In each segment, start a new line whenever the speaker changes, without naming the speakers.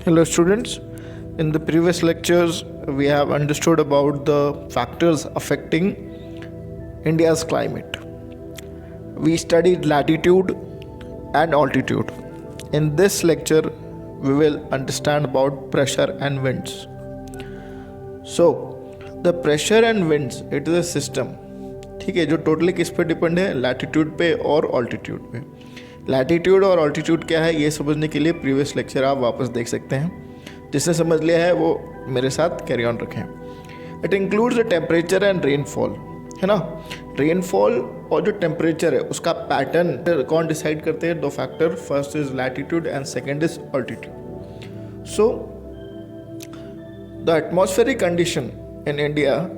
Hello students, in the previous lectures we have understood about the factors affecting India's climate. We studied latitude and altitude. In this lecture we will understand about pressure and winds. So the pressure and winds, it is a system, ठीक है, जो totally किस पे depend है, latitude पे और altitude पे. Latitude और ऑल्टीट्यूड क्या है ये समझने के लिए प्रीवियस लेक्चर आप वापस देख सकते हैं. जिसने समझ लिया है वो मेरे साथ कैरी ऑन रखें. It includes the temperature and rainfall, है ना. रेनफॉल और जो टेम्परेचर है उसका पैटर्न कौन डिसाइड करते हैं? दो factor, first is latitude and second is altitude. So the atmospheric condition in India,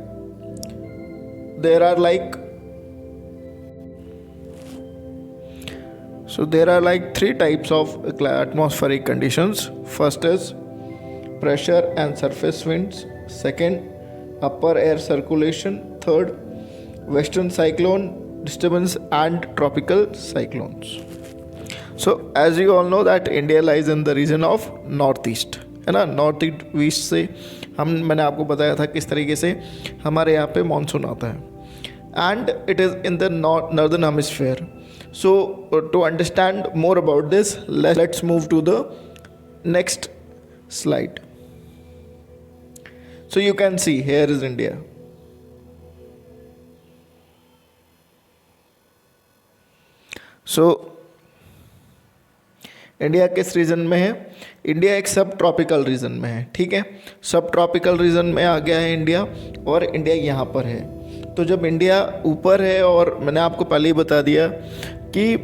there are like three types of atmospheric conditions. First is pressure and surface winds, second upper air circulation, third western cyclone disturbance and tropical cyclones. So as you all know that India lies in the region of northeast, है ना. North east से मैंने आपको बताया था किस तरीके से हमारे यहाँ पे मानसून आता है, and it is in the northern hemisphere. So to understand more about this, let's move to the next slide. So you can see here is India. So India किस रीजन में है? इंडिया एक सब tropical region में है, ठीक है. सब ट्रॉपिकल रीजन में आ गया है इंडिया, और इंडिया यहाँ पर है. तो जब इंडिया ऊपर है, और मैंने आपको पहले ही बता दिया कि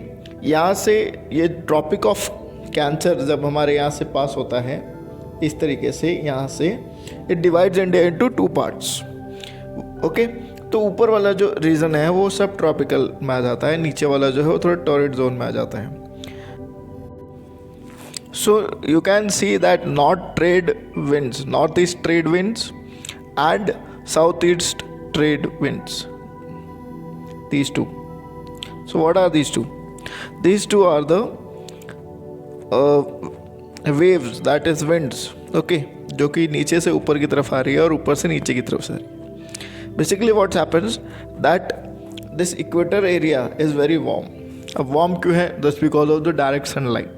यहाँ से ये ट्रॉपिक ऑफ कैंसर जब हमारे यहाँ से पास होता है इस तरीके से, यहाँ से it divides India into two parts. Okay, तो ऊपर वाला जो रीजन है वो सब ट्रॉपिकल में आ जाता है, नीचे वाला जो है वो थोड़ा टॉरिड जोन में आ जाता है. So you can see that northeast trade winds and southeast trade winds, these two. So what are these two? These two are the waves, that is winds, okay, जो कि नीचे से ऊपर की तरफ आ रही है और ऊपर से नीचे की तरफ से आ रही है. Basically what happens that this equator area is very warm. अब warm क्यों है? That's because of the direct sunlight.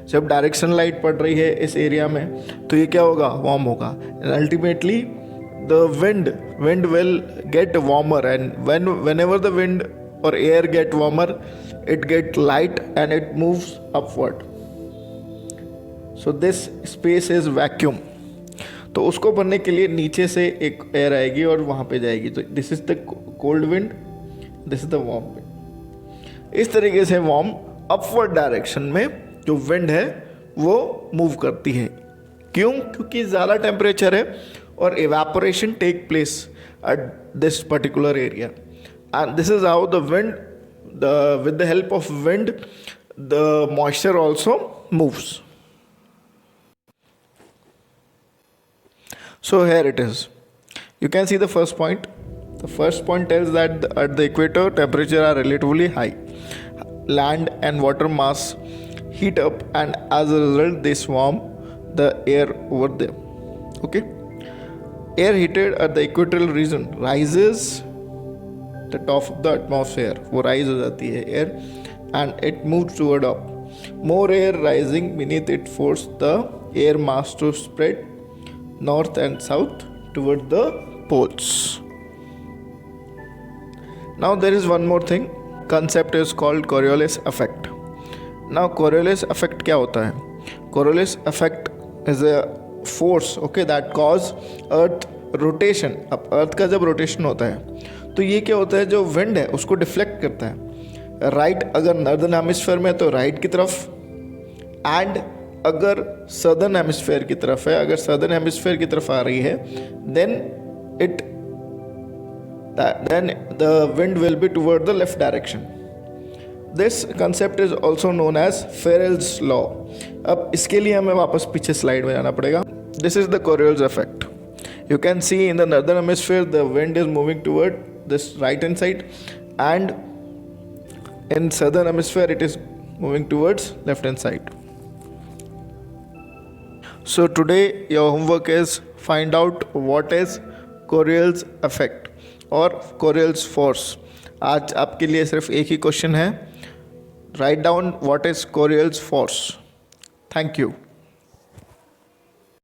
जब डायरेक्ट सनलाइट पड़ रही है इस एरिया में तो ये क्या होगा? वार्म होगा. And ultimately the wind will get warmer, and whenever the wind or air get warmer, it get light and it moves upward. So this space is vacuum. तो उसको भरने के लिए नीचे से एक एयर आएगी और वहाँ पे जाएगी. तो this is the cold wind, this is the warm wind. इस तरीके से वार्म अपवर्ड डायरेक्शन में जो विंड है वो मूव करती है. क्यों? क्योंकि ज़्यादा टेम्परेचर है और evaporation take place at this particular area, and this is how the wind, with the help of wind the moisture also moves. So here it is. You can see the first point. The first point tells that at the equator temperature are relatively high. Land and water mass heat up, and as a result they swarm the air over there. Okay, air heated at the equatorial region rises the top of the atmosphere, वो rise हो जाती है air, and it moves toward up. More air rising beneath it force the air mass to spread north and south toward the poles. Now there is one more thing, concept is called Coriolis effect. Now Coriolis effect क्या होता है? Coriolis effect is a force, okay, that cause earth rotation. अब अर्थ का जब rotation होता है तो ये क्या होता है, जो विंड है उसको डिफ्लेक्ट करता है. राइट अगर नॉर्दर्न हेमिस्फीयर में तो राइट की तरफ, एंड अगर सदर्न हेमिस्फीयर की तरफ है, अगर सदर्न हेमिस्फीयर की तरफ आ रही है then the wind will be toward the left direction. This concept is also known as Ferrel's law. अब इसके लिए हमें वापस पीछे स्लाइड में जाना पड़ेगा. This is the Coriolis effect. You can see in the northern hemisphere the wind is moving toward this right hand side, and in southern hemisphere it is moving towards left hand side. So today your homework is find out what is Coriolis effect और Coriolis force. आज आपके लिए सिर्फ एक ही question है. Write down what is Coriolis force. Thank you.